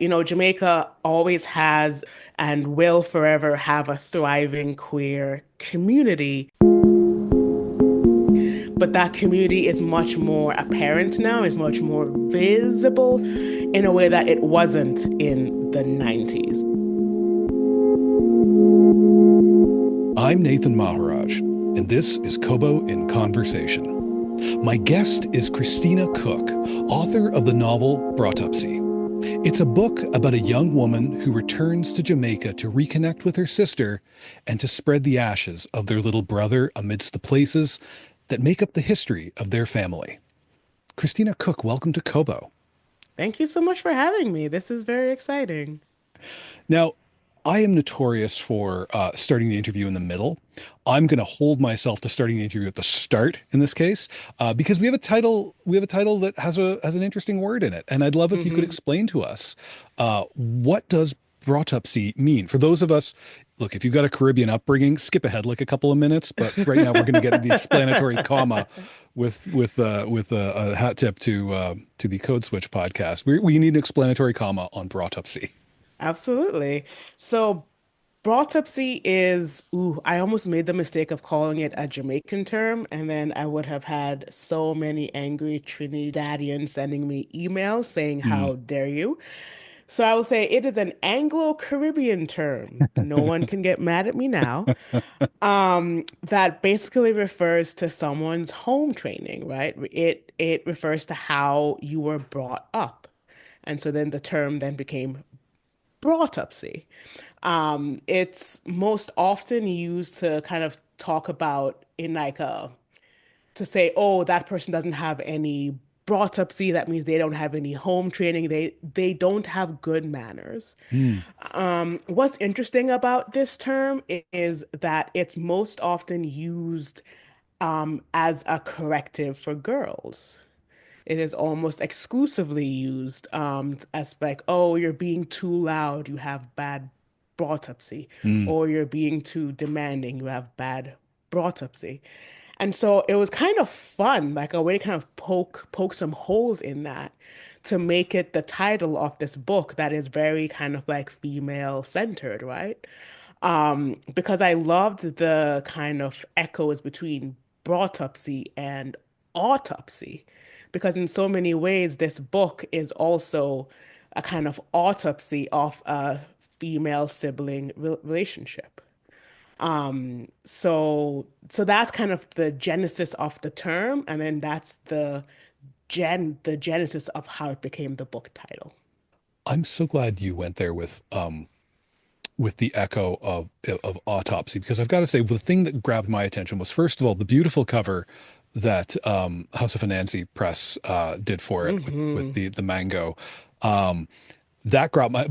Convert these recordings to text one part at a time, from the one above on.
Jamaica always has and will forever have a thriving queer community, but that community is much more apparent now, is much more visible in a way that it wasn't in the 90s. I'm Nathan Maharaj, and this is Kobo in Conversation. My guest is Christina Cooke, author of the novel Broughtupsy. It's a book about a young woman who returns to Jamaica to reconnect with her sister and to spread the ashes of their little brother amidst the places that make up the history of their family. Christina Cooke, welcome to Kobo. Thank you so much for having me. This is very exciting. Now, I am notorious for starting the interview in the middle. I'm going to hold myself to starting the interview at the start in this case, because we have a title. We have a title that has an interesting word in it, and I'd love if you could Hmm. explain to us what does broughtupsy mean for those of us. Look, if you've got a Caribbean upbringing, skip ahead like a couple of minutes. But right now, we're going to get the explanatory comma with a hat tip to the Code Switch podcast. We need an explanatory comma on broughtupsy. Absolutely. So Broughtupsy is, I almost made the mistake of calling it a Jamaican term, and then I would have had so many angry Trinidadians sending me emails saying, Hmm. "How dare you?" So I will say it is an Anglo-Caribbean term. No one can get mad at me now. That basically refers to someone's home training, right? It refers to how you were brought up. And so then the term then became broughtupsy. It's most often used to kind of talk about in like a to say, oh, that person doesn't have any broughtupsy. That means they don't have any home training. They don't have good manners. Hmm. What's interesting about this term is that it's most often used as a corrective for girls. It is almost exclusively used as like, oh, you're being too loud, you have bad broughtupsy, Hmm. or you're being too demanding, you have bad broughtupsy. And so it was kind of fun, like a way to kind of poke some holes in that to make it the title of this book that is very kind of like female centered, right? Because I loved the kind of echoes between broughtupsy and autopsy, because in so many ways, this book is also a kind of autopsy of a female sibling relationship. So that's kind of the genesis of the term, and then that's the genesis of how it became the book title. I'm so glad you went there with the echo of autopsy because I've got to say the thing that grabbed my attention was first of all the beautiful cover that House of Anansi Press did for it with Hmm. the mango. Um, that caught my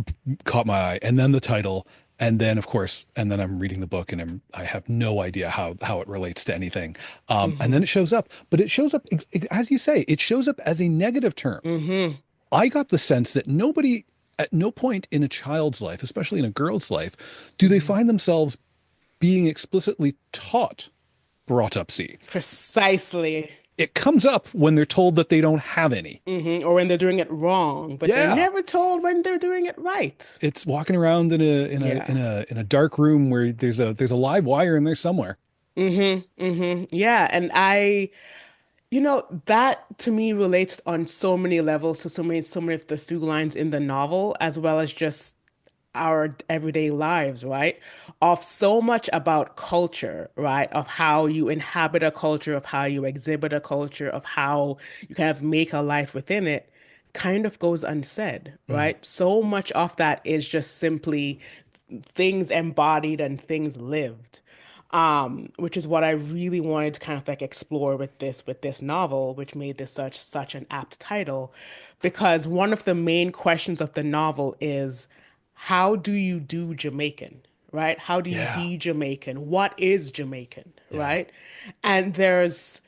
eye, and then the title, and then of course, and then I'm reading the book, and I have no idea how it relates to anything. And then Hmm. it shows up, but it shows up as you say, it shows up as a negative term. Hmm. I got the sense that nobody, at no point in a child's life, especially in a girl's life, do they Hmm. find themselves being explicitly taught brought up C. Precisely. It comes up when they're told that they don't have any. Or when they're doing it wrong, but they're Yeah. never told when they're doing it right. It's walking around Yeah. in a dark room where there's a live wire in there somewhere. Yeah. And that to me relates on so many levels to so many of the through lines in the novel, as well as just our everyday lives, right? Of so much about culture, right? Of how you inhabit a culture, of how you exhibit a culture, of how you kind of make a life within it, kind of goes unsaid, Mm. right? So much of that is just simply things embodied and things lived. Which is what I really wanted to kind of like explore with this novel, which made this such an apt title, because one of the main questions of the novel is how do you do Jamaican, right? How do you Yeah. be Jamaican? What is Jamaican, Yeah. right? And there's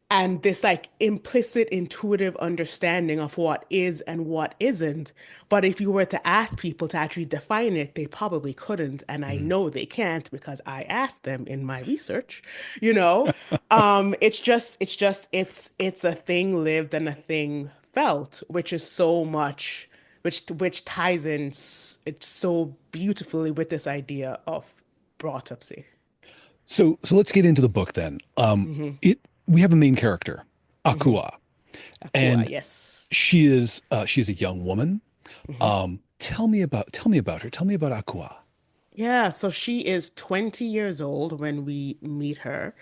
and this like implicit intuitive understanding of what is and what isn't. But if you were to ask people to actually define it, they probably couldn't. And I Mm. know they can't because I asked them in my research, you know. It's a thing lived and a thing felt, which is so much which ties in it so beautifully with this idea of autopsy. So let's get into the book then. Hmm. It we have a main character, Hmm. Akua, Akua, and yes. she is a young woman. Hmm. Tell me about her. Tell me about Akua. Yeah, so she is 20 years old when we meet her.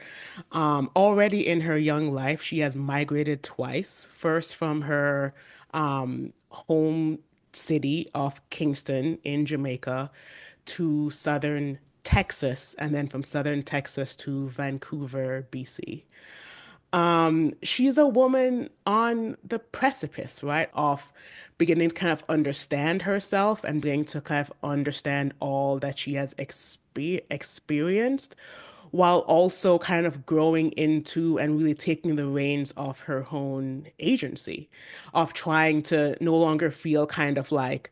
Already in her young life, she has migrated twice. First from her home city of Kingston in Jamaica to southern Texas, and then from southern Texas to Vancouver, BC. She's a woman on the precipice, right, of beginning to kind of understand herself and beginning to kind of understand all that she has experienced, while also kind of growing into and really taking the reins of her own agency, of trying to no longer feel kind of like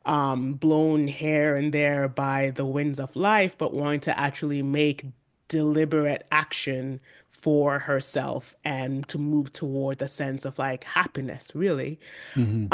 blown here and there by the winds of life, but wanting to actually make deliberate action for herself and to move toward the sense of like happiness, really. Hmm.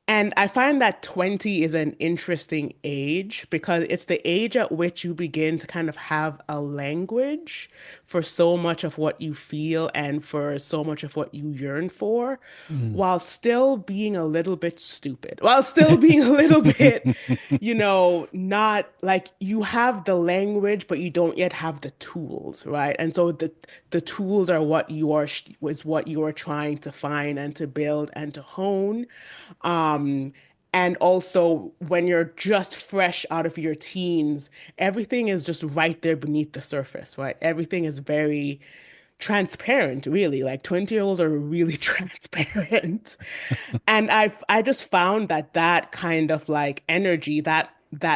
And I find that 20 is an interesting age because it's the age at which you begin to kind of have a language for so much of what you feel and for so much of what you yearn for, while still being a little bit stupid, while still being a little bit, not like you have the language, but you don't yet have the tools, right? And so the tools are what you are is what you are trying to find and to build and to hone. Um, and also, when you're just fresh out of your teens, everything is just right there beneath the surface, right? Everything is very transparent, really. Like 20-year-olds are really transparent. And I just found that that kind of like energy, that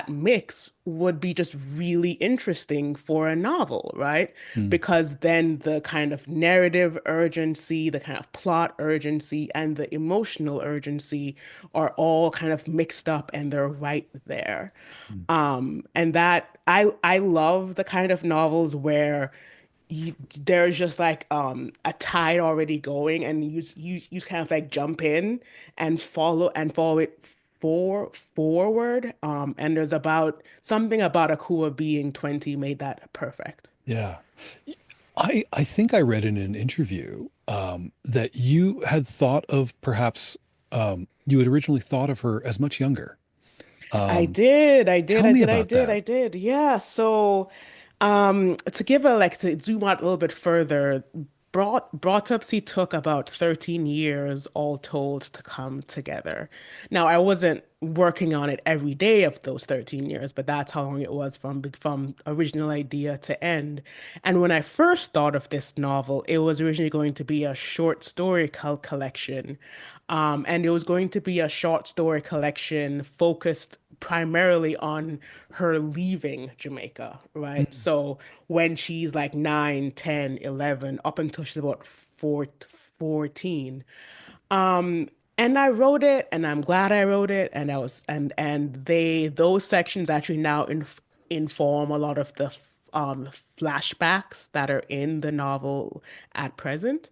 mix would be just really interesting for a novel, right? Mm. Because then the kind of narrative urgency, the kind of plot urgency, and the emotional urgency are all kind of mixed up and they're right there. And that I love the kind of novels where there's just like a tide already going and you kind of like jump in and follow it forward, and there's about something about Akua being 20 made that perfect. Yeah. I think I read in an interview that you had thought of perhaps you had originally thought of her as much younger. I Um, did, I did, Tell I me did, I about did, that. I did. Yeah. So, to give a like to zoom out a little bit further, Broughtopsy took about 13 years all told to come together. Now, I wasn't working on it every day of those 13 years, but that's how long it was from original idea to end. And when I first thought of this novel, it was originally going to be a short story collection. And it was going to be a short story collection focused primarily on her leaving Jamaica, right? Mm. So when she's like 9, 10, 11, up until she's about 14. And I wrote it and I'm glad I wrote it and I was and those sections actually now inform a lot of the flashbacks that are in the novel at present.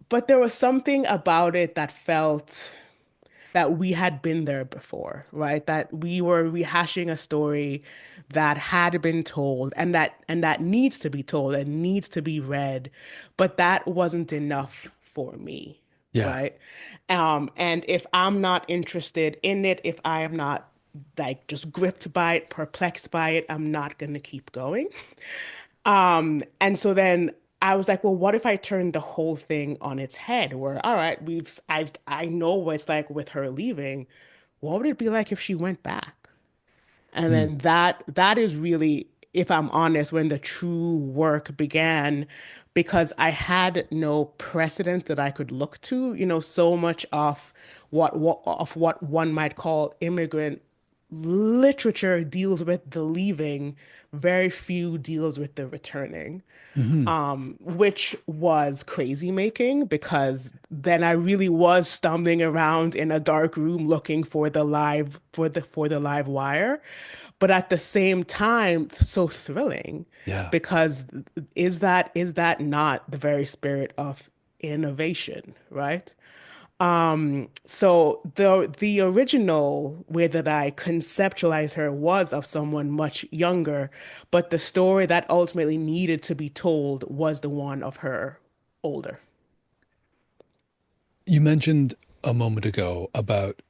But there was something about it that felt that we had been there before, right? That we were rehashing a story that had been told and that needs to be told and needs to be read, but that wasn't enough for me, Yeah. right? And if I'm not interested in it, if I am not like just gripped by it, perplexed by it, I'm not gonna keep going. And so then I was like, well, what if I turned the whole thing on its head? Where, all right, I know what it's like with her leaving. What would it be like if she went back? And Mm. then that is really, if I'm honest, when the true work began, because I had no precedent that I could look to. So much of what one might call immigrant literature deals with the leaving, very few deals with the returning, Hmm. which was crazy making because then I really was stumbling around in a dark room looking for the live wire, but at the same time, so thrilling Yeah. because is that not the very spirit of innovation, right? So the original way that I conceptualized her was of someone much younger, but the story that ultimately needed to be told was the one of her older. You mentioned a moment ago about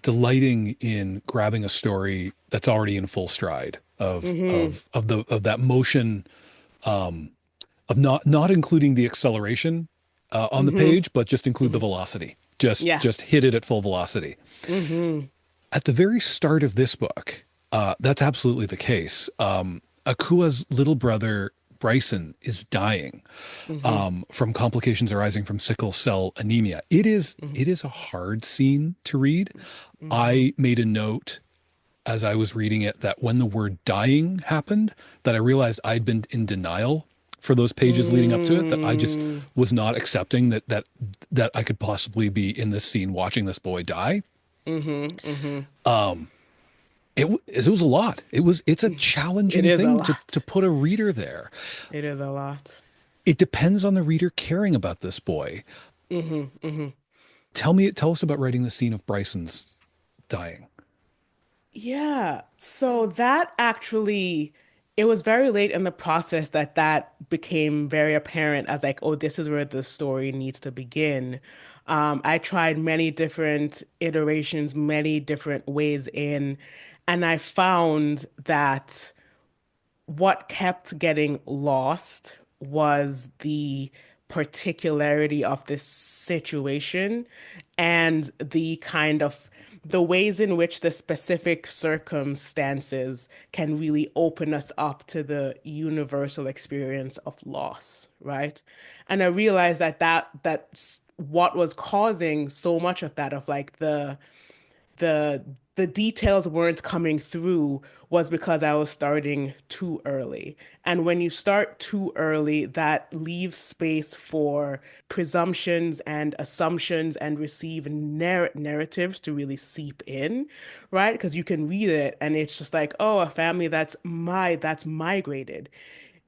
delighting in grabbing a story that's already in full stride Mm-hmm. of that motion, of not including the acceleration on the Mm-hmm. page, but just include the Mm-hmm. velocity. Just Yeah. just hit it at full velocity. Mm-hmm. At the very start of this book, that's absolutely the case. Akua's little brother Bryson is dying Mm-hmm. from complications arising from sickle cell anemia. It is Mm-hmm. it is a hard scene to read. Mm-hmm. I made a note as I was reading it that when the word dying happened, that I realized I'd been in denial for those pages leading up to it, that I just Mm-hmm. was not accepting that I could possibly be in this scene watching this boy die. Mm-hmm. It was a lot. It's a It challenging is a thing to lot. put a reader there. It is a lot. It depends on the reader caring about this boy. Mm-hmm. Mm-hmm. Tell us about writing the scene of Bryson's dying. Yeah, so that actually, it was very late in the process that that became very apparent as like, oh, this is where the story needs to begin. I tried many different iterations, many different ways in, and I found that what kept getting lost was the particularity of this situation and the kind of the ways in which the specific circumstances can really open us up to the universal experience of loss, right? And I realized that that's what was causing so much of that of like the the details weren't coming through was because I was starting too early. And when you start too early, that leaves space for presumptions and assumptions and receive narratives to really seep in, right? Because you can read it and it's just like, oh, a family that's migrated.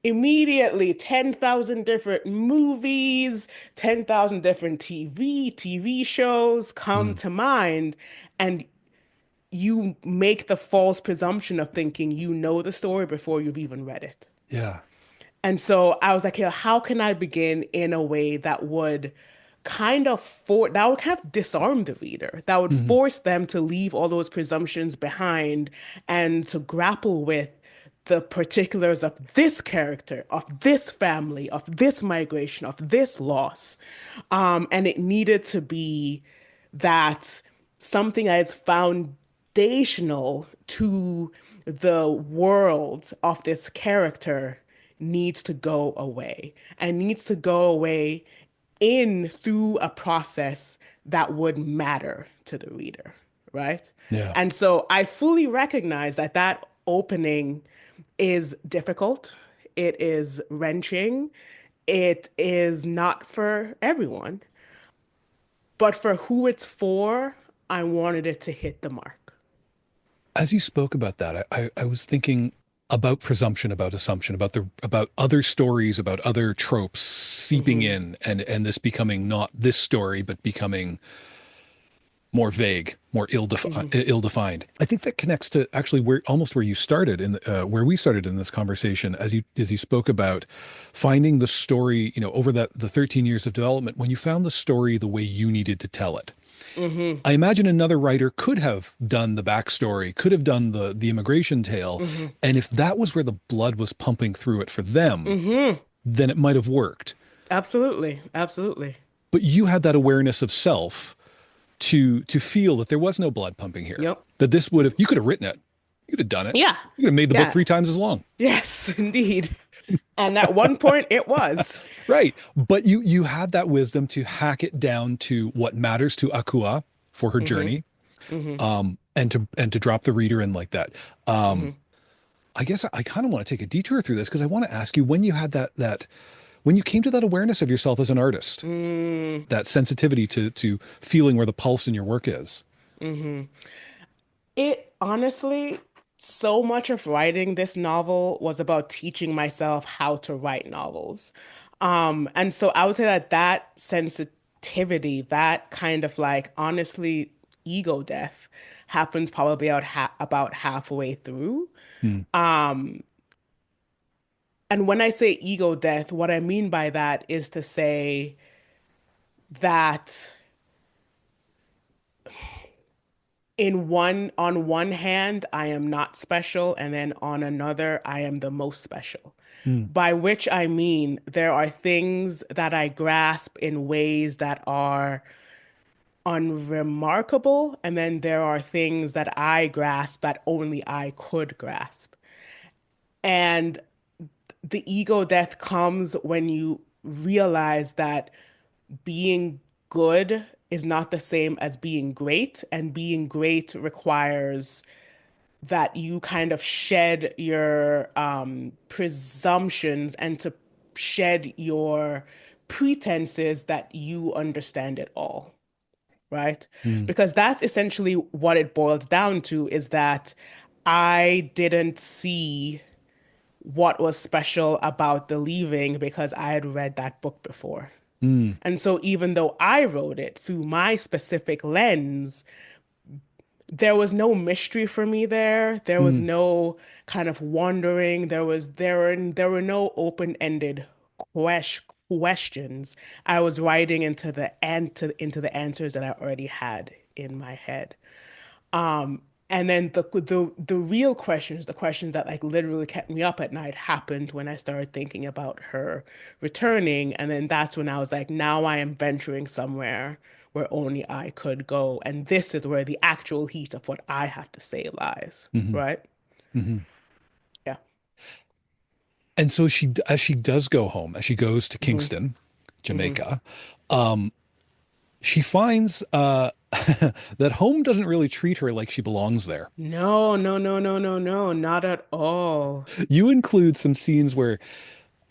Immediately 10,000 different movies, 10,000 different TV shows come Mm, to mind, and you make the false presumption of thinking you know the story before you've even read it. yeah. And so I was like, yeah, how can I begin in a way that would that would kind of disarm the reader, that would Mhm. force them to leave all those presumptions behind and to grapple with the particulars of this character, of this family, of this migration, of this loss. And it needed to be that something that is foundational to the world of this character needs to go away and needs to go away in through a process that would matter to the reader, right? Yeah. And so I fully recognize that that opening is difficult. It is wrenching. It is not for everyone, but for who it's for, I wanted it to hit the mark. As you spoke about that, I was thinking about presumption, about assumption, about other stories, about other tropes seeping Hmm. in, and this becoming not this story, but becoming more vague, more Hmm. ill-defined. I think that connects to actually where you started where we started in this conversation, as you spoke about finding the story, over that the 13 years of development, when you found the story the way you needed to tell it. Hmm. I imagine another writer could have done the backstory, could have done the immigration tale, Hmm. and if that was where the blood was pumping through it for them, Hmm. then it might have worked. Absolutely. Absolutely. But you had that awareness of self to feel that there was no blood pumping here. Yep. That this would have you could have written it. You could have done it. Yeah. You could have made the book Yeah. 3 times as long. Yes, indeed. And at one point it was. Right. But you had that wisdom to hack it down to what matters to Akua for her Hmm. journey, Hmm. and to drop the reader in like that. Um, Hmm. I guess I kind of want to take a detour through this because I want to ask you when you had that when you came to that awareness of yourself as an artist, Mm. that sensitivity to feeling where the pulse in your work is. Hmm. It honestly, so much of writing this novel was about teaching myself how to write novels. And so I would say that activity, that kind of like honestly ego death happens probably about halfway through. Mm, And when I say ego death, what I mean by that is to say that on one hand, I am not special, and then on another, I am the most special. mm, By which I mean there are things that I grasp in ways that are unremarkable, and then there are things that I grasp that only I could grasp. And the ego death comes when you realize that being good is not the same as being great, and being great requires that you kind of shed your presumptions and to shed your pretenses that you understand it all, right? mm, Because that's essentially what it boils down to is that I didn't see what was special about The Leaving because I had read that book before. mm, And so even though I wrote it through my specific lens, there was no mystery for me there. There was mm, no kind of wondering. There were no open-ended questions. I was writing into the answers that I already had in my head. And then the real questions, the questions that like literally kept me up at night happened when I started thinking about her returning. And then that's when I was like, now I am venturing somewhere where only I could go. And this is where the actual heat of what I have to say lies, mhm, right? mhm. Yeah. And so as she does go home, as she goes to hmm Kingston, hmm Jamaica, she finds that home doesn't really treat her like she belongs there. No, no, no, no, no, no, not at all. You include some scenes where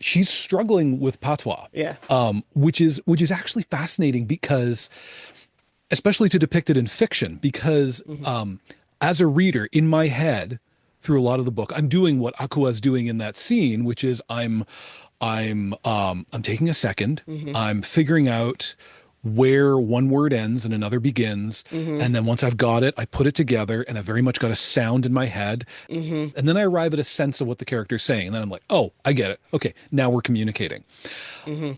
she's struggling with patois, Yes. which is actually fascinating because, especially to depict it in fiction, because hmm as a reader in my head through a lot of the book, I'm doing what Akua's doing in that scene, which is I'm taking a second, hmm I'm figuring out where one word ends and another begins, hmm and then once I've got it, I put it together, and I very much got a sound in my head, hmm and then I arrive at a sense of what the character's saying, and then I'm like, oh, I get it. Okay, now we're communicating. hmm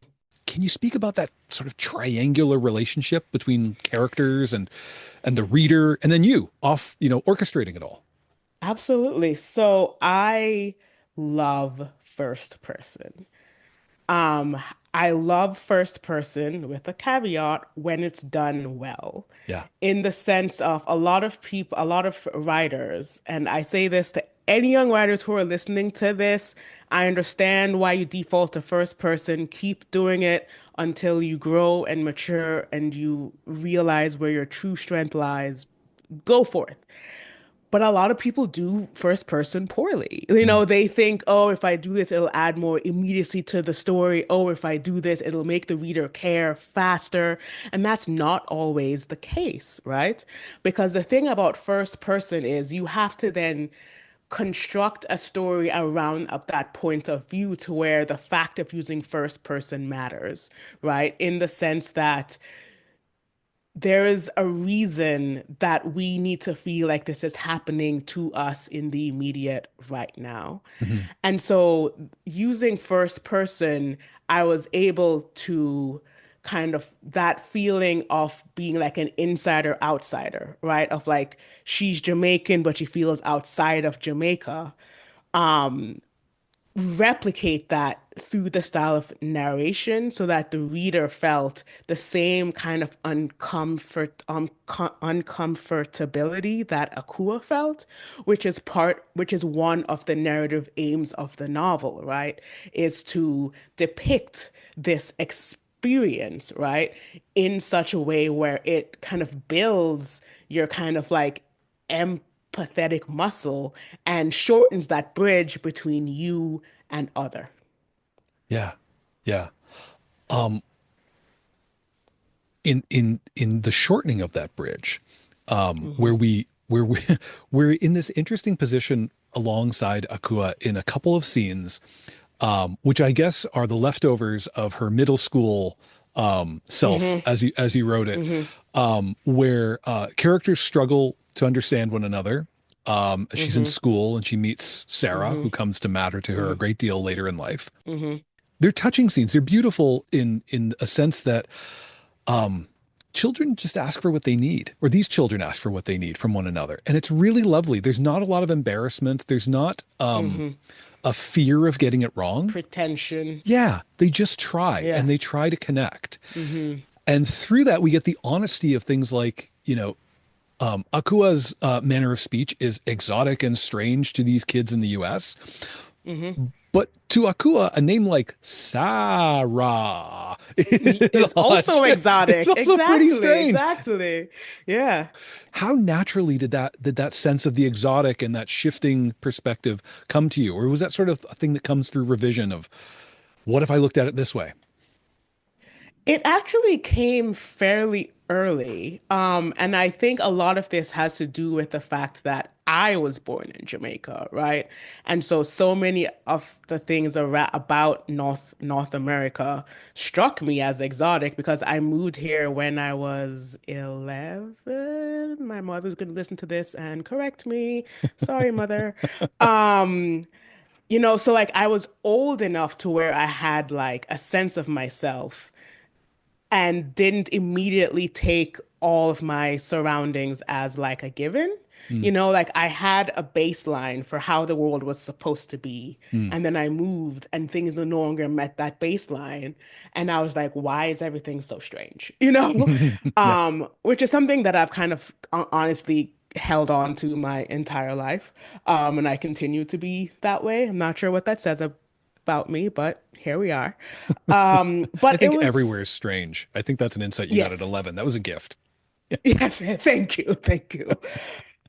Can you speak about that sort of triangular relationship between characters and the reader, and then you off, orchestrating it all? Absolutely. So I love first person. Um, I love first person with a caveat when it's done well. Yeah. In the sense of a lot of people, a lot of writers, and I say this to any young writers who are listening to this, I understand why you default to first person. Keep doing it until you grow and mature and you realize where your true strength lies. Go for it. But a lot of people do first person poorly. Mm, They think, oh, if I do this, it'll add more immediacy to the story. Oh, if I do this, it'll make the reader care faster. And that's not always the case, right? Because the thing about first person is you have to then construct a story around up that point of view to where the fact of using first person matters, right? In the sense that there is a reason that we need to feel like this is happening to us in the immediate right now. mhm. And so using first person, I was able to kind of that feeling of being like an insider outsider, right? Of like she's Jamaican, but she feels outside of Jamaica, replicate that through the style of narration so that the reader felt the same kind of uncomfortability that Akua felt, which is one of the narrative aims of the novel, right? Is to depict this experience, right? In such a way where it kind of builds your kind of like empathetic muscle and shortens that bridge between you and other. Yeah. Yeah. Um, in the shortening of that bridge, hmm where we we're in this interesting position alongside Akua in a couple of scenes, which I guess are the leftovers of her middle school self Hmm. as you wrote it, Hmm. where characters struggle to understand one another. She's in Hmm. school and she meets Sarah, Hmm. who comes to matter to her a Hmm. great deal later in life. Hmm. They're touching scenes. They're beautiful in a sense that um, children just ask for what they need, or these children ask for what they need from one another, and it's really lovely. There's not a lot of embarrassment. There's not Hmm. a fear of getting it wrong. Pretension. Yeah, they just try Yeah. and they try to connect. Hmm. And through that, we get the honesty of things like, Akua's manner of speech is exotic and strange to these kids in the US. Hmm. But to Akua, a name like Sarah is Is odd. also It's exotic. also pretty Exactly. strange. Exactly. Yeah. How naturally did that sense of the exotic and that shifting perspective come to you? Or was that sort of a thing that comes through revision of what if I looked at it this way? It actually came fairly early. And I think a lot of this has to do with the fact that I was born in Jamaica, right? And so many of the things about North America struck me as exotic because I moved here when I was 11. My mother's going to listen to this and correct me. Sorry, mother. Um, so like I was old enough to where I had like a sense of myself and didn't immediately take all of my surroundings as like a given. Mm, Like I had a baseline for how the world was supposed to be. mm. And then I moved and things no longer met that baseline. And I was like, why is everything so strange? Yeah. Which is something that I've kind of honestly held on to my entire life. And I continue to be that way. I'm not sure what that says about me, but here we are. I But it think was everywhere is strange. I think that's an insight you got at Yes. 11. That was a gift. Yeah. Yeah, thank you. Thank you.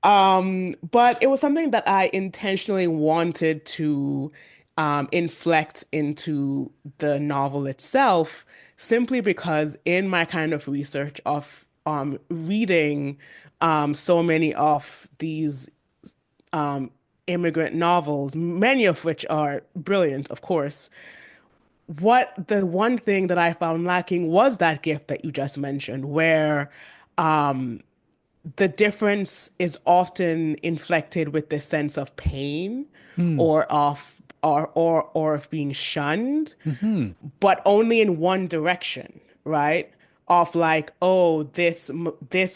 But it was something that I intentionally wanted to inflect into the novel itself, simply because in my kind of research of reading so many of these um, immigrant novels, many of which are brilliant, of course. The one thing that I found lacking was that gift that you just mentioned, where the difference is often inflected with this sense of pain Mm, or of being shunned, hmm but only in one direction, right? Of like, oh, this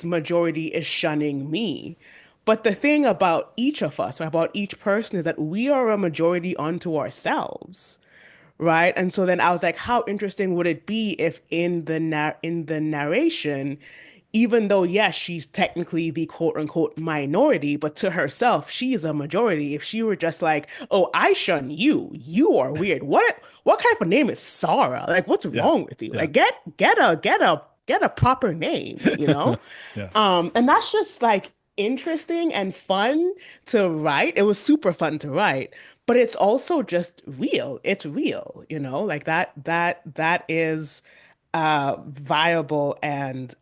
majority is shunning me. But the thing about each of us, or about each person, is that we are a majority unto ourselves, right? And so then I was like, how interesting would it be if in the narration, even though yes, she's technically the quote unquote minority, but to herself, she is a majority. If she were just like, "Oh, I shun you. You are weird. What kind of a name is Sarah? Like, what's Yeah. wrong with you? Yeah. Like, get a proper name, you know?" Yeah. And that's just like interesting and fun to write. It was super fun to write, but it's also just real. It's real, like that is a viable and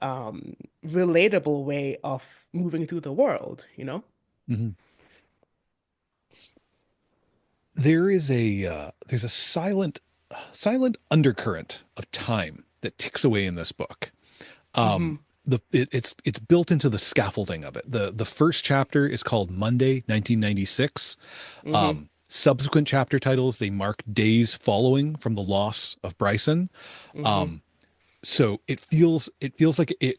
relatable way of moving through the world. Mhm. There's a silent undercurrent of time that ticks away in this book. Hmm. It's built into the scaffolding of it. The first chapter is called Monday, 1996. Hmm. Subsequent chapter titles, they mark days following from the loss of Bryson. Hmm. Um, so it feels like it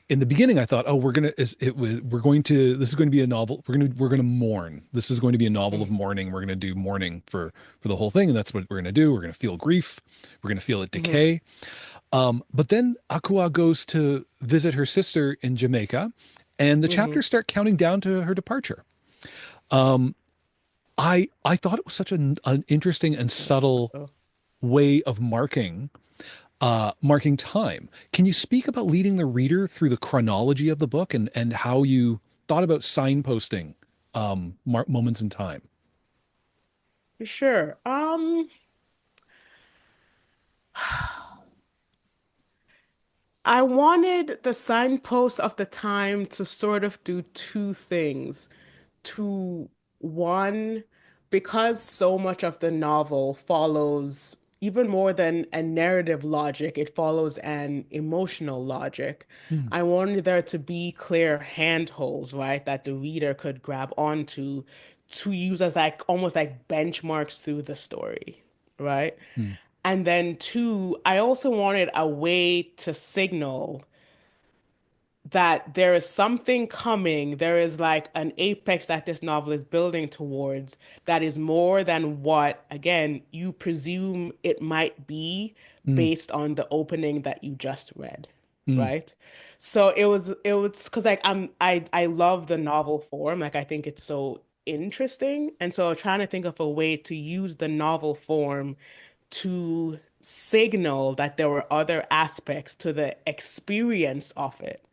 in the beginning I thought, oh, we're going to this is going to be a novel. We're going to mourn. This is going to be a novel of mourning. We're going to do mourning for the whole thing, and that's what we're going to do. We're going to feel grief. We're going to feel it Hmm. decay. But then Aqua goes to visit her sister in Jamaica, and the Hmm. chapters start counting down to her departure. Um, I thought it was such an interesting and subtle way of marking time. Can you speak about leading the reader through the chronology of the book and how you thought about signposting moments in time? Sure. I wanted the signpost of the time to sort of do two things. To one, because so much of the novel follows even more than a narrative logic, it follows an emotional logic. Mm, I wanted there to be clear handholds, right, that the reader could grab onto to use as like almost like benchmarks through the story, right? mm, And then two, I also wanted a way to signal that there is something coming. There is like an apex that this novel is building towards that is more than what, again, you presume it might be mm, based on the opening that you just read, mm. right? So it was because like I love the novel form. Like I think it's so interesting. And so I'm trying to think of a way to use the novel form to signal that there were other aspects to the experience of it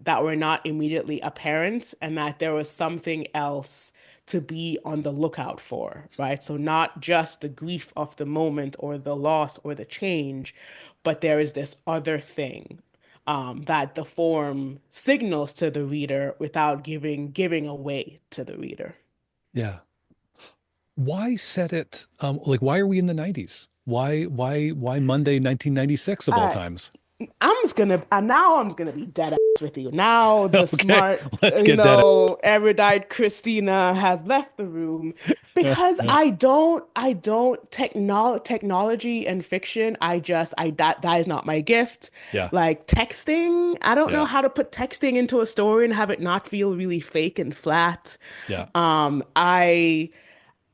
that were not immediately apparent, and that there was something else to be on the lookout for, right? So not just the grief of the moment or the loss or the change, but there is this other thing that the form signals to the reader without giving away to the reader. Yeah. Why set it like why are we in the 90s? Why Monday 1996 of All all right. times? I'm gonna be dead ass with you. Now the Okay, smart, let's get dead. erudite Christina has left the room because I don't technology and fiction. That is not my gift. Yeah, Like texting, I don't know yeah, how to put texting into a story and have it not feel really fake and flat. yeah. Um,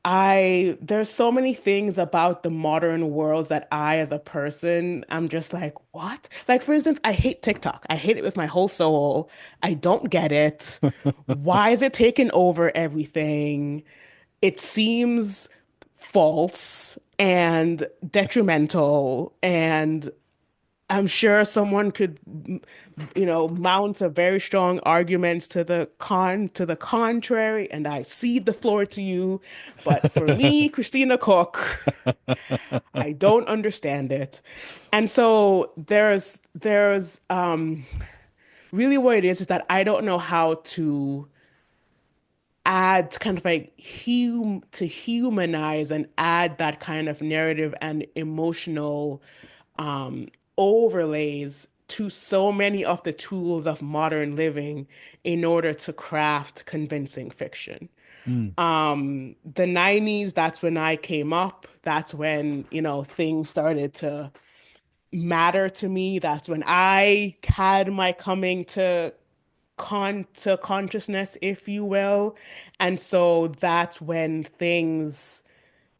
I there's so many things about the modern world that I, as a person, I'm just like, what? Like, for instance, I hate TikTok. I hate it with my whole soul. I don't get it. Why is it taking over everything? It seems false and detrimental, and I'm sure someone could, mount a very strong arguments to the contrary, and I cede the floor to you. But for me, Christina Cooke, I don't understand it. And so there's really what it is that I don't know how to add kind of like to humanize and add that kind of narrative and emotional um, overlays to so many of the tools of modern living in order to craft convincing fiction. Mm, The 90s, that's when I came up. That's when, things started to matter to me. That's when I had my coming to consciousness, if you will. And so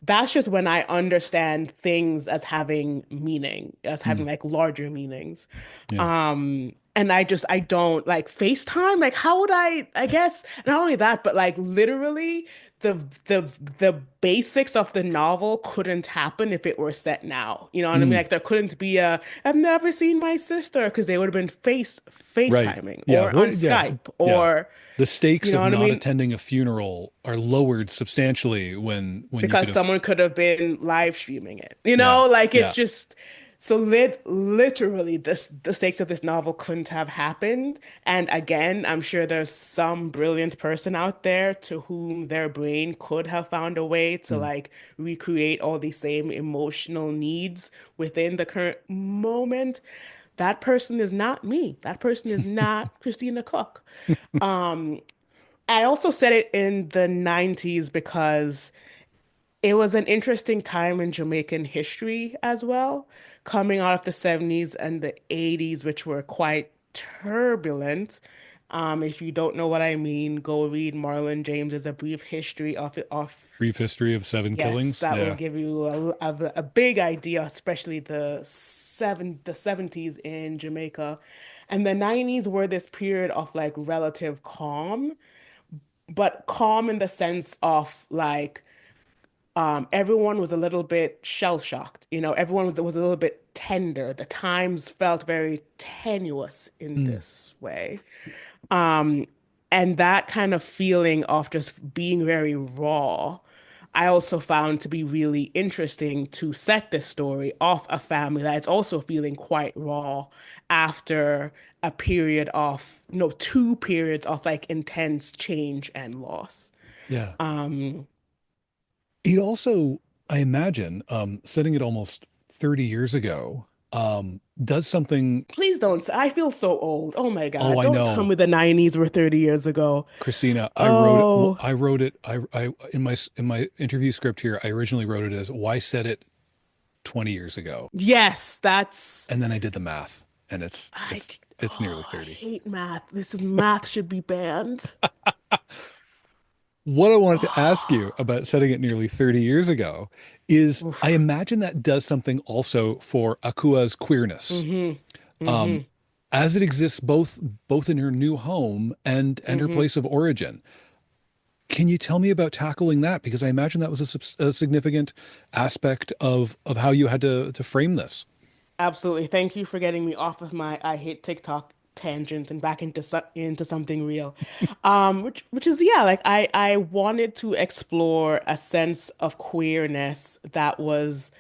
that's just when I understand things as having meaning, as having mm, like larger meanings. yeah. And I don't like FaceTime. Like, how would I guess not only that, but like literally the the the basics of the novel couldn't happen if it were set now. You know what I mean? Mm, Like there couldn't be a I've never seen my sister because they would have been right. FaceTiming Yeah. or on What? Yeah. Skype Yeah. or The you stakes know of what I not mean? attending a funeral are lowered substantially when you could Because have. someone could have been live streaming it. Yeah. Like it Yeah. just so literally the stakes of this novel couldn't have happened. And again, I'm sure there's some brilliant person out there to whom their brain could have found a way to Mm, like recreate all these same emotional needs within the current moment. That person is not me. That person is not Christina Cook. I also said it in the 90s because it was an interesting time in Jamaican history as well, coming out of the 70s and the 80s, which were quite turbulent. If you don't know what I mean, go read Marlon James's A Brief History of brief history of seven yes, killings. that will Yeah. give you a big idea, especially the 70s in Jamaica. And the 90s were this period of like relative calm, but calm in the sense of like everyone was a little bit shell-shocked. Everyone was a little bit tender. The times felt very tenuous in Mm, this way. Um, and that kind of feeling of just being very raw, I also found to be really interesting to set this story of a family that's also feeling quite raw after a period of, no, two periods of like intense change and loss. yeah. Um, It also I imagine setting it almost 30 years ago does something. Please don't. I feel so old. Oh my Oh, God. I Don't tell know, me the 90s were 30 years ago. Christina. I wrote it. Oh, I wrote it. I in my interview script here. I originally wrote it as "Why said it 20 years ago," yes, that's. and then I did the math, and I, it's nearly oh, I 30. hate math. Math should be banned. What I wanted to ask you about setting it nearly 30 years ago is I Oof. imagine that does something also for Akua's queerness. Mm-hmm. Um, Mm-hmm. as it exists both in her new home and her Mm-hmm. place of origin. Can you tell me about tackling that? Because I imagine that was a significant aspect of how you had to frame this. Absolutely. Thank you for getting me off of my I hate TikTok tangent and back into something real. Which is yeah, like I wanted to explore a sense of queerness that was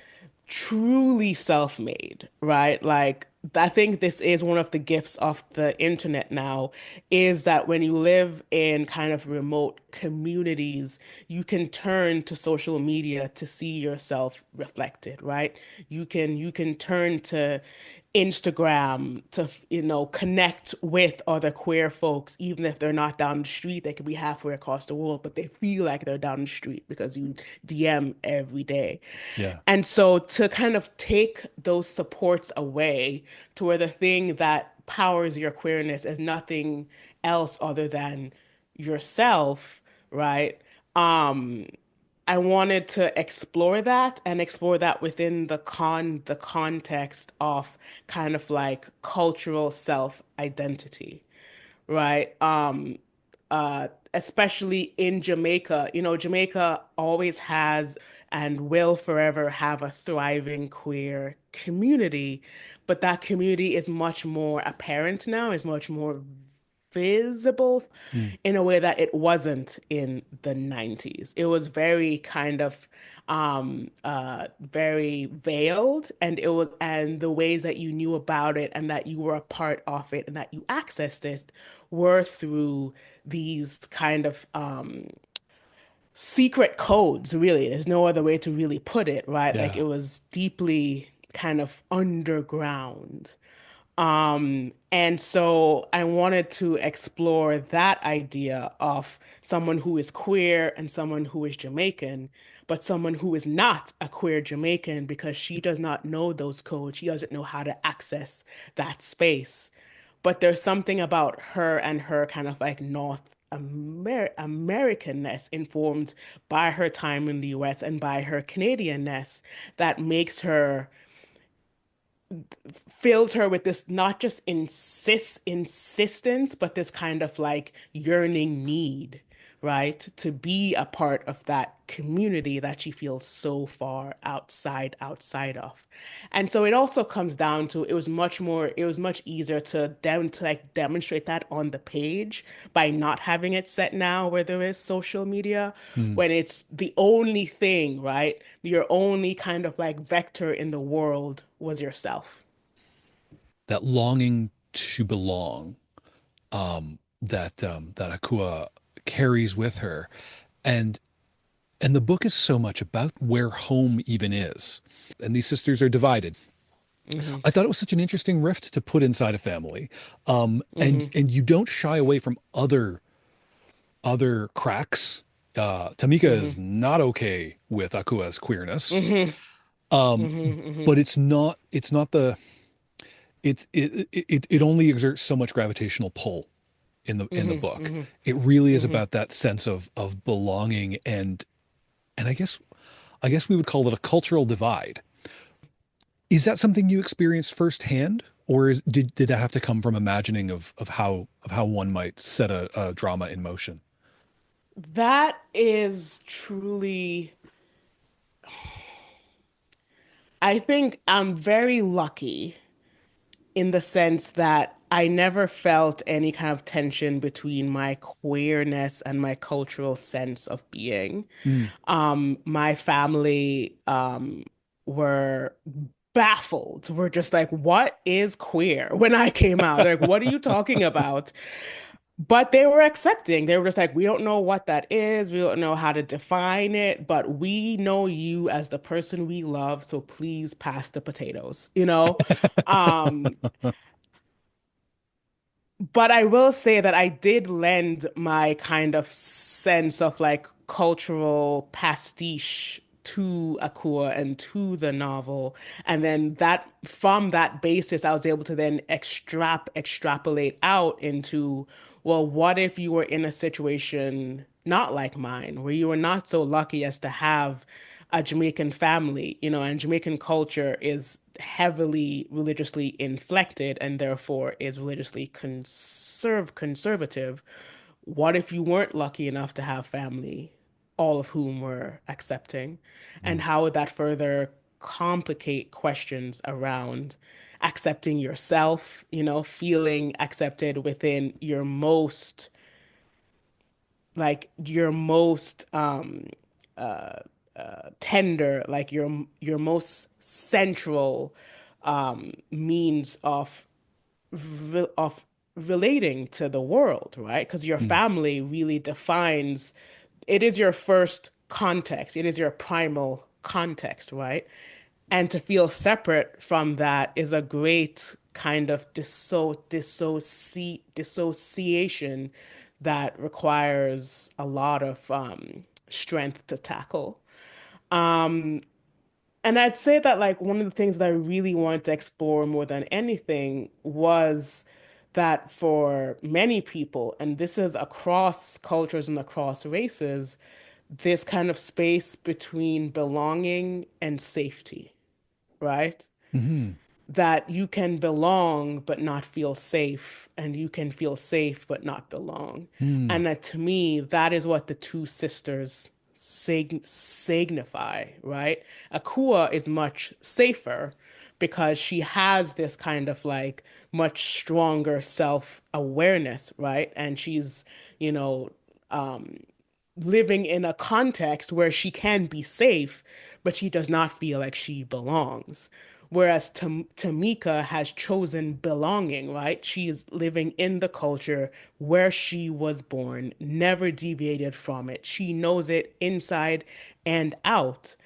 truly self-made, right? Like I think this is one of the gifts of the internet now, is that when you live in kind of remote communities, you can turn to social media to see yourself reflected, right? You can turn to Instagram to, connect with other queer folks, even if they're not down the street. They could be halfway across the world, but they feel like they're down the street because you DM every day. Yeah. And so to kind of take those supports away to where the thing that powers your queerness is nothing else other than yourself, right? Um, I wanted to explore that and explore that within the context of kind of like cultural self-identity, right? Especially in Jamaica. Jamaica always has and will forever have a thriving queer community, but that community is much more apparent now, is much more visible Mm. in a way that it wasn't in the 90s. It was very kind of very veiled, and the ways that you knew about it and that you were a part of it and that you accessed it were through these kind of secret codes, really. There's no other way to really put it, right? Like Yeah. it was deeply kind of underground. And so I wanted to explore that idea of someone who is queer and someone who is Jamaican, but someone who is not a queer Jamaican because she does not know those codes. She doesn't know how to access that space. But there's something about her and her kind of like Americanness informed by her time in the US and by her Canadianness that makes her fills her with this not just insistence, but this kind of like yearning need, right? To be a part of that community that she feels so far outside of. And so it also comes down to it was much easier to like demonstrate that on the page by not having it set now where there is social media, Mm. when it's the only thing, right? Your only kind of like vector in the world was yourself. That longing to belong that Akua carries with her. And and the book is so much about where home even is. And these sisters are divided. Hmm. I thought it was such an interesting rift to put inside a family. Hmm. And you don't shy away from other cracks. Tamika Hmm. is not okay with Akua's queerness. Hmm. Um, Hmm. but it's not the it only exerts so much gravitational pull in the Hmm. book. Hmm. It really is Hmm. about that sense of belonging and I guess we would call it a cultural divide. Is that something you experienced firsthand, or did that have to come from imagining of how one might set a drama in motion? That is truly, I think I'm very lucky in the sense that I never felt any kind of tension between my queerness and my cultural sense of being. Mm. My family were baffled. We're just like, what is queer? When I came out, like, what are you talking about? But they were accepting. They were just like, we don't know what that is. We don't know how to define it, but we know you as the person we love, so please pass the potatoes, you know? Um, but I will say that I did lend my kind of sense of like cultural pastiche to Akua and to the novel. And then that from that basis, I was able to then extrapolate out into, well, what if you were in a situation not like mine, where you were not so lucky as to have a Jamaican family, you know, and Jamaican culture is heavily religiously inflected and therefore is religiously conservative. What if you weren't lucky enough to have family, all of whom were accepting? And Mm, how would that further complicate questions around accepting yourself, you know, feeling accepted within your most tender, like your most central means of relating to the world, right? Because your mm, family really defines, it is your first context, it is your primal context, right? And to feel separate from that is a great kind of dissociation that requires a lot of strength to tackle. And I'd say that like one of the things that I really wanted to explore more than anything was that for many people, and this is across cultures and across races, this kind of space between belonging and safety, right? mhm, That you can belong but not feel safe, and you can feel safe but not belong. mm, And that to me, that is what the two sisters signify, right? Akua is much safer because she has this kind of like much stronger self-awareness, right? And she's, you know, living in a context where she can be safe, but she does not feel like she belongs. Whereas Tamika has chosen belonging, right? She is living in the culture where she was born, never deviated from it. She knows it inside and out,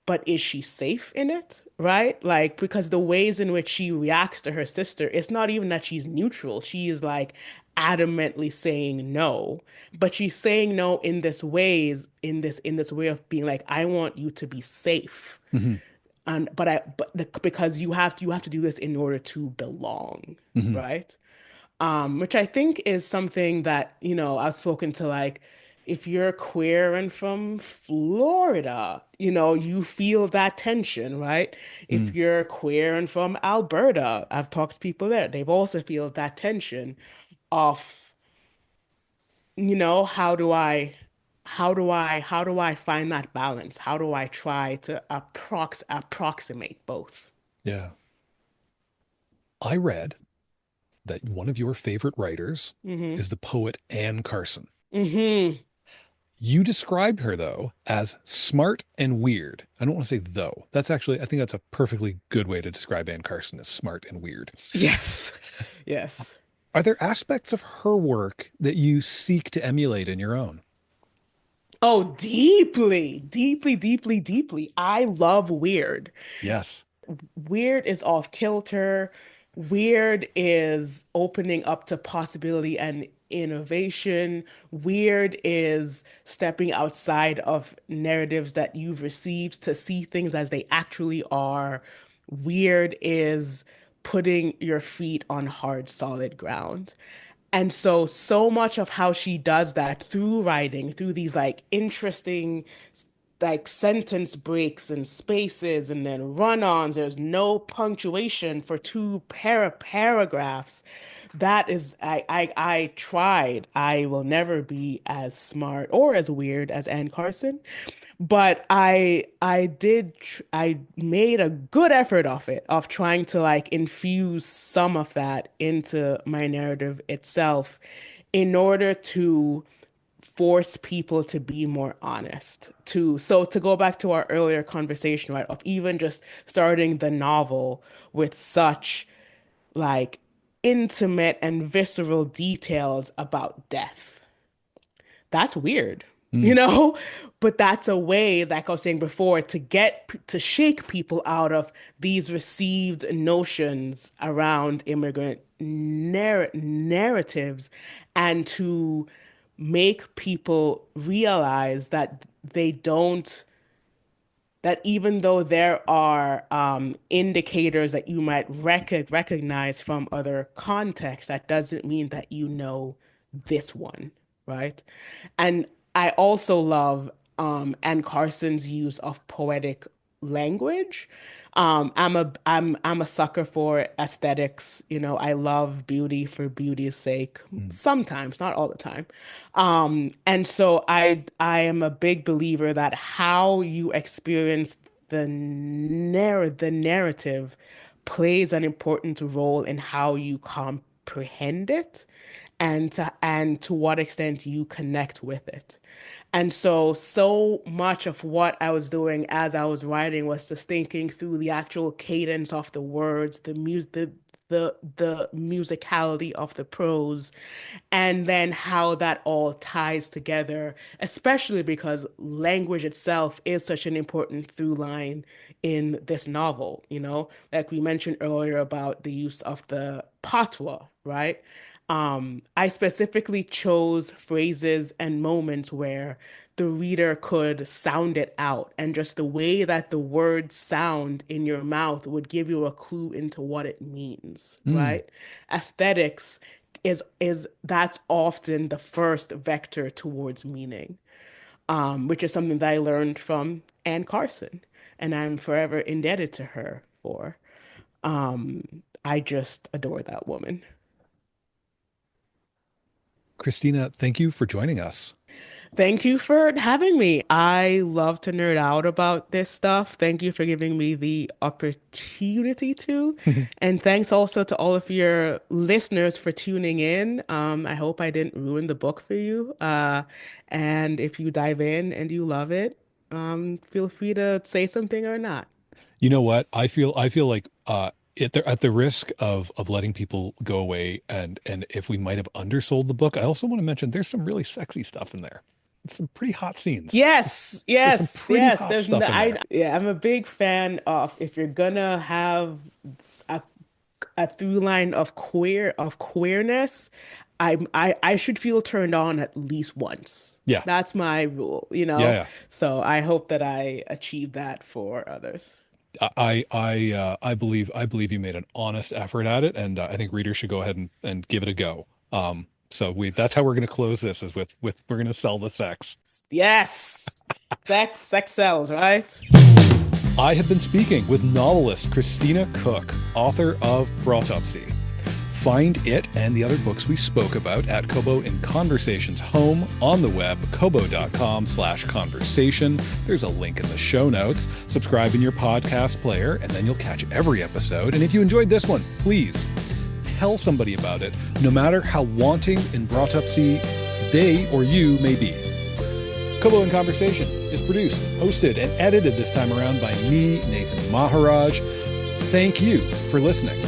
but is she safe in it? Right? Like, because the ways in which she reacts to her sister, it's not even that she's neutral. She is like adamantly saying no, but she's saying no in this way of being like, I want you to be safe. mhm, And because you have to do this in order to belong, mhm, right? Which I think is something that, you know, I've spoken to like, if you're queer and from Florida, you know, you feel that tension, right? If mm, you're queer and from Alberta, I've talked to people there, they've also feel that tension of, you know, how do I find that balance? How do I try to approximate both? yeah. I read that one of your favorite writers Mm-hmm. is the poet Anne Carson. Mm-hmm. You described her, though, as smart and weird. I don't want to say though. That's actually, I think that's a perfectly good way to describe Anne Carson as smart and weird. Yes. Yes. Are there aspects of her work that you seek to emulate in your own? Oh, deeply, deeply, deeply, deeply. I love weird. Yes. Weird is off kilter. Weird is opening up to possibility and innovation. Weird is stepping outside of narratives that you've received to see things as they actually are. Weird is putting your feet on hard, solid ground. And so, so much of how she does that through writing, through these like interesting like sentence breaks and spaces and then run-ons. There's no punctuation for two paragraphs. That is, I tried. I will never be as smart or as weird as Anne Carson, but I made a good effort of it, of trying to like infuse some of that into my narrative itself in order to force people to be more honest. To go back to our earlier conversation, right, of even just starting the novel with such like intimate and visceral details about death. That's weird, you Mm, know? But that's a way, like I was saying before, to shake people out of these received notions around immigrant narratives and to make people realize that they don't that even though there are indicators that you might recognize from other contexts, that doesn't mean that you know this one, right? And I also love Anne Carson's use of poetic language. I'm a sucker for aesthetics. You know, I love beauty for beauty's sake. mm, Sometimes, not all the time. And so I am a big believer that how you experience the narrative plays an important role in how you comprehend it and to what extent you connect with it. And so much of what I was doing as I was writing was just thinking through the actual cadence of the words, the musicality of the prose, and then how that all ties together, especially because language itself is such an important through line in this novel, you know, like we mentioned earlier about the use of the patois, right? I specifically chose phrases and moments where the reader could sound it out, and just the way that the words sound in your mouth would give you a clue into what it means, mm. right? Aesthetics is that's often the first vector towards meaning, which is something that I learned from Anne Carson, and I'm forever indebted to her for. I just adore that woman. Christina, thank you for joining us. Thank you for having me. I love to nerd out about this stuff. Thank you for giving me the opportunity to. And thanks also to all of your listeners for tuning in. I hope I didn't ruin the book for you. And if you dive in and you love it, feel free to say something or not. You know what? I feel like at the risk of letting people go away and if we might have undersold the book, I also want to mention there's some really sexy stuff in there. It's some pretty hot scenes. Yes, There's some yes, pretty yes. hot stuff in there. Yeah, I'm a big fan of if you're gonna have a a through line of queerness, I should feel turned on at least once. Yeah. That's my rule, you Yeah, know? yeah. So I hope that I achieve that for others. I believe you made an honest effort at it, and I think readers should go ahead and give it a go. So we that's how we're going to close this is with we're going to sell the sex. Yes. Sex sells, right? I have been speaking with novelist Christina Cooke, author of Brotopsy. Find it and the other books we spoke about at Kobo in Conversations home on the web, kobo.com/conversation. There's a link in the show notes. Subscribe in your podcast player, and then you'll catch every episode. And if you enjoyed this one, please tell somebody about it, no matter how wanting in Brotopsy they or you may be. Kobo in Conversation is produced, hosted, and edited this time around by me, Nathan Maharaj. Thank you for listening.